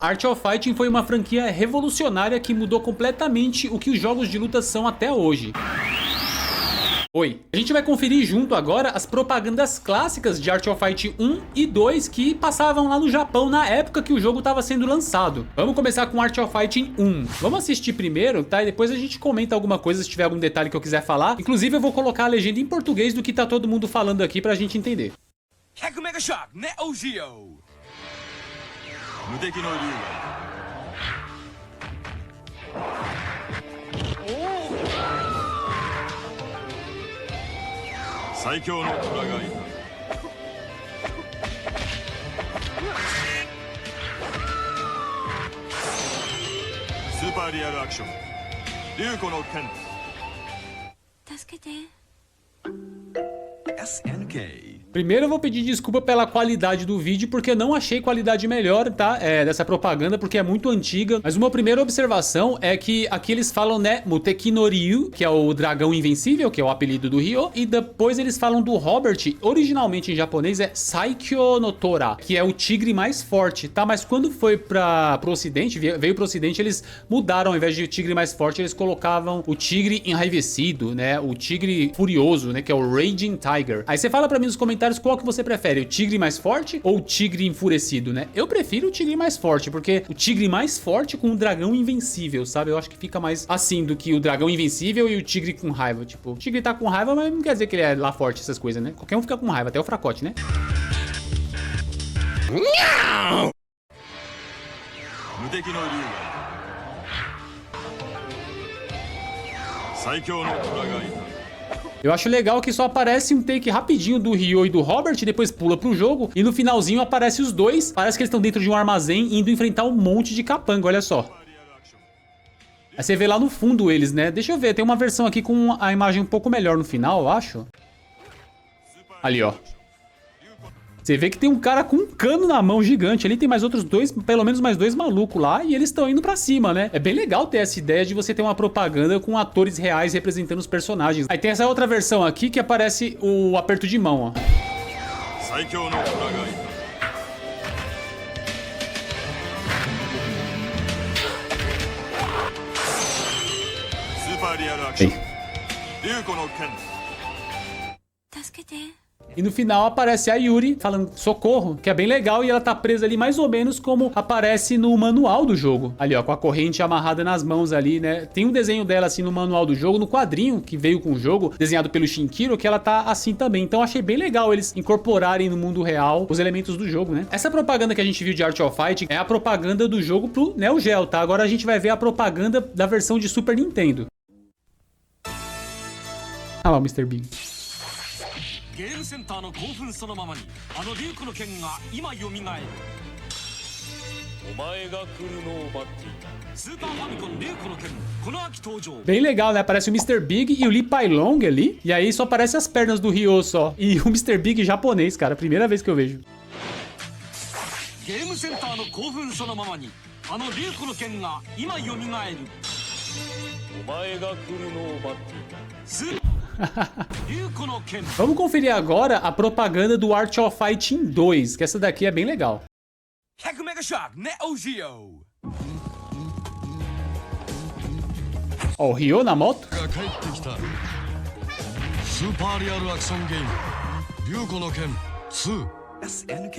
Art of Fighting foi uma franquia revolucionária que mudou completamente o que os jogos de luta são até hoje. Oi, a gente vai conferir junto agora as propagandas clássicas de Art of Fighting 1 e 2 que passavam lá no Japão na época que o jogo estava sendo lançado. Vamos começar com Art of Fighting 1. Vamos assistir primeiro, tá? E depois a gente comenta alguma coisa se tiver algum detalhe que eu quiser falar. Inclusive eu vou colocar a legenda em português do que tá todo mundo falando aqui pra gente entender. 100 Mega Shock Neo Geo 無敵の竜が最強の虎がいたスーパーリアルアクション竜子の剣助けて SNK. Primeiro eu vou pedir desculpa pela qualidade do vídeo, porque eu não achei qualidade melhor, tá? Dessa propaganda, porque é muito antiga. Mas uma primeira observação é que aqui eles falam, né, Muteki no Ryu, que é o dragão invencível, que é o apelido do Ryo. E depois eles falam do Robert, originalmente em japonês é Saikyo no Tora, que é o tigre mais forte, tá? Mas quando foi pro ocidente, veio pro ocidente, eles mudaram, ao invés de tigre mais forte, eles colocavam o tigre enraivecido, né? O tigre furioso, né? Que é o Raging Tiger. Aí você fala pra mim nos comentários qual que você prefere, o tigre mais forte ou o tigre enfurecido, né? Eu prefiro o tigre mais forte, porque o tigre mais forte com o dragão invencível, sabe? Eu acho que fica mais assim do que o dragão invencível e o tigre com raiva. Tipo, o tigre tá com raiva, mas não quer dizer que ele é lá forte, essas coisas, né? Qualquer um fica com raiva, até o fracote, né? Eu acho legal que só aparece um take rapidinho do Ryo e do Robert, depois pula pro jogo, e no finalzinho aparece os dois. Parece que eles estão dentro de um armazém indo enfrentar um monte de capanga, olha só. Aí você vê lá no fundo eles, né? Deixa eu ver, tem uma versão aqui com a imagem um pouco melhor no final, eu acho. Ali, ó. Você vê que tem um cara com um cano na mão gigante. Ali tem mais outros dois, pelo menos mais dois malucos lá. E eles estão indo pra cima, né? É bem legal ter essa ideia de você ter uma propaganda com atores reais representando os personagens. Aí tem essa outra versão aqui que aparece o aperto de mão, ó. E no final aparece a Yuri falando socorro, que é bem legal, e ela tá presa ali mais ou menos como aparece no manual do jogo. Ali, ó, com a corrente amarrada nas mãos ali, né? Tem um desenho dela assim no manual do jogo, no quadrinho que veio com o jogo, desenhado pelo Shinkiro, que ela tá assim também. Então achei bem legal eles incorporarem no mundo real os elementos do jogo, né? Essa propaganda que a gente viu de Art of Fighting é a propaganda do jogo pro Neo Geo, tá? Agora a gente vai ver a propaganda da versão de Super Nintendo. Ah lá o Mr. Bean. ゲームセンターの興奮そのままにあの竜子の剣が今よみがえるお前が来るのを待っていたスーパーファミコン竜子の剣この秋登場 Bem legal, né? Aparece o Mr. Big e o Lee Pai Long ali. E aí só aparece as pernas do Ryo só. E o Mr. Big japonês, cara. Primeira vez que eu vejo. ゲームセンターの興奮そのままにあの竜子の剣が今よみがえるお前が来るのを待っていたスーパーVamos conferir agora a propaganda do Art of Fighting 2, que essa daqui é bem legal. 100 Mega Shock Neo Geo. Ó, o Ryo na moto.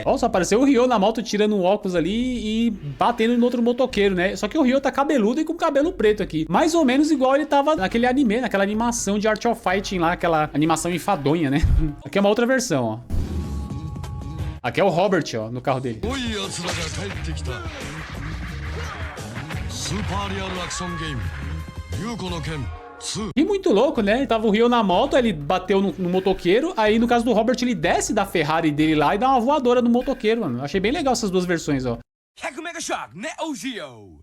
Ó, só apareceu o Ryo na moto tirando um óculos ali e batendo no outro motoqueiro, né? Só que o Ryo tá cabeludo e com cabelo preto aqui. Mais ou menos igual ele tava naquele anime, naquela animação de Art of Fighting lá, aquela animação enfadonha, né? Aqui é uma outra versão, ó. Aqui é o Robert, ó, no carro dele. E muito louco, né? Tava o Ryo na moto, ele bateu no motoqueiro. Aí, no caso do Robert, ele desce da Ferrari dele lá e dá uma voadora no motoqueiro, mano. Achei bem legal essas duas versões, ó. 100 Mega Shock Neo Geo.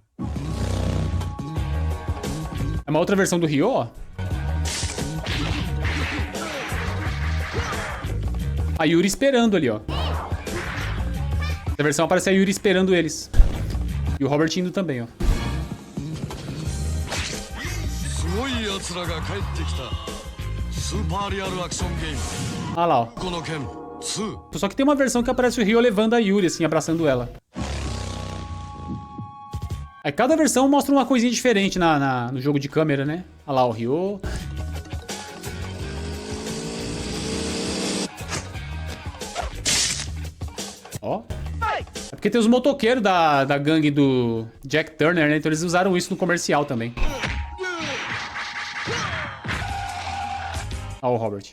É uma outra versão do Ryo, ó. A Yuri esperando ali, ó. Essa versão aparece a Yuri esperando eles. E o Robert indo também, ó. Ah lá, ó. Só que tem uma versão que aparece o Ryo levando a Yuri, assim, abraçando ela. Aí cada versão mostra uma coisinha diferente no jogo de câmera, né? Olha lá o Ryo. Ó. É porque tem os motoqueiros da gangue do Jack Turner, né? Então eles usaram isso no comercial também. Ó o Robert.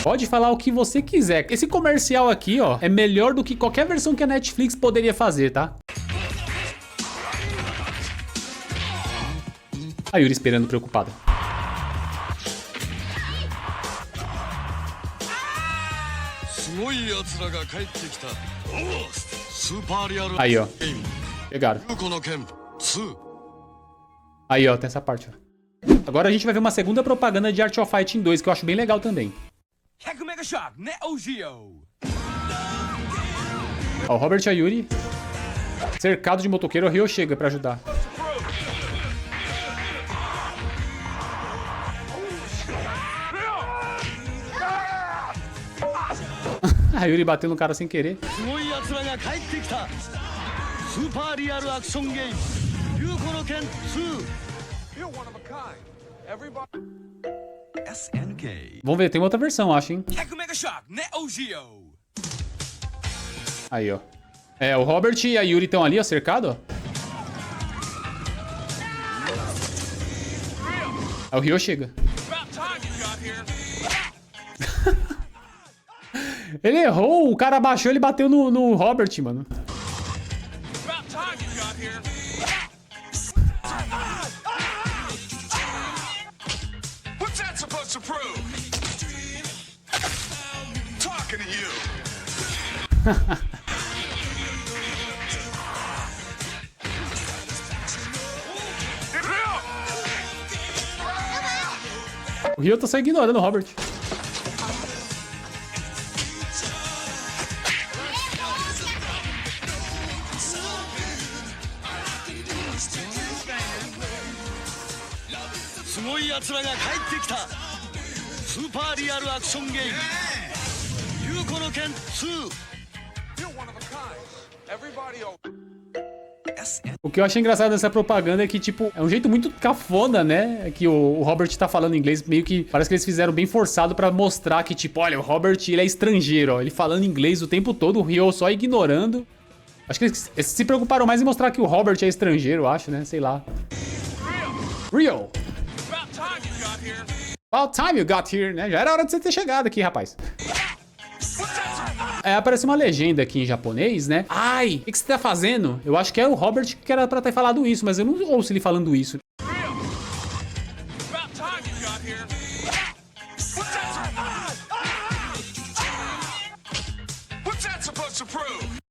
Pode falar o que você quiser. Esse comercial aqui, ó, é melhor do que qualquer versão que a Netflix poderia fazer, tá? A Yuri esperando preocupada. Aí, ó. Pegaram. Aí, ó, tem essa parte, ó. Agora a gente vai ver uma segunda propaganda de Art of Fighting 2, que eu acho bem legal também. Ó, o Robert e a Yuri. Cercado de motoqueiro, o Ryo chega pra ajudar. A Yuri bateu no cara sem querer. Vamos ver, tem outra versão, acho, hein? Aí, ó. É, o Robert e a Yuri estão ali, ó, cercado, ó. Aí o Ryo chega. Ele errou, o cara abaixou, ele bateu no Robert, mano. O Ryo tá só ignorando o Robert. O que eu achei engraçado nessa propaganda é que, tipo, é um jeito muito cafona, né? Que o Robert tá falando inglês, meio que parece que eles fizeram bem forçado pra mostrar que, tipo, olha, o Robert, ele é estrangeiro, ó. Ele falando inglês o tempo todo, o Ryo só ignorando. Acho que eles se preocuparam mais em mostrar que o Robert é estrangeiro, eu acho, né? Sei lá. Ryo! About time you got here, né? Já era hora de você ter chegado aqui, rapaz. É, aparece uma legenda aqui em japonês, né? Ai, o que você tá fazendo? Eu acho que é o Robert que era pra ter falado isso, mas eu não ouço ele falando isso.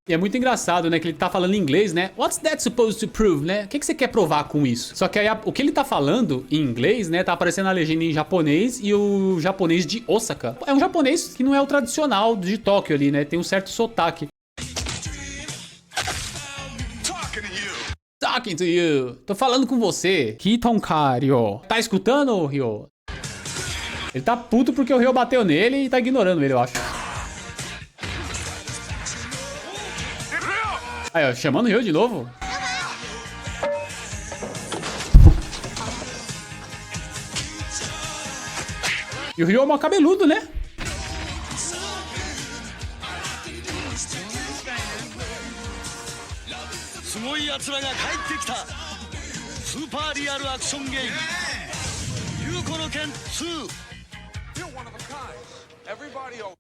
E é muito engraçado, né, que ele tá falando em inglês, né? What's that supposed to prove, né? O que você quer provar com isso? Só que aí o que ele tá falando em inglês, né, tá aparecendo a legenda em japonês e o japonês de Osaka. É um japonês que não é o tradicional de Tóquio ali, né? Tem um certo sotaque. Talking to you. Tô falando com você. Kitonka, Ryo. Tá escutando, Ryo? Ele tá puto porque o Ryo bateu nele e tá ignorando ele, eu acho. Aí, ó, chamando o Ryo de novo. E o Ryo é mó cabeludo, né?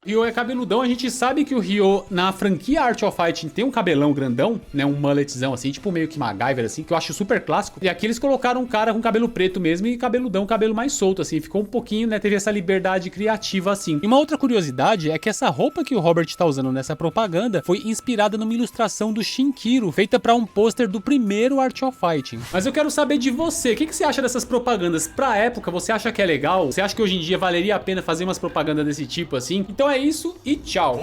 Ryo é cabeludão, a gente sabe que o Ryo na franquia Art of Fighting tem um cabelão grandão, né, um mulletzão assim, tipo meio que MacGyver assim, que eu acho super clássico. E aqui eles colocaram um cara com cabelo preto mesmo e cabeludão, cabelo mais solto assim, ficou um pouquinho, né, teve essa liberdade criativa assim. E uma outra curiosidade é que essa roupa que o Robert tá usando nessa propaganda foi inspirada numa ilustração do Shinkiro, feita para um pôster do primeiro Art of Fighting. Mas eu quero saber de você, o que você acha dessas propagandas pra época? Você acha que é legal? Você acha que hoje em dia valeria a pena fazer umas propagandas desse tipo assim? Então é isso e tchau!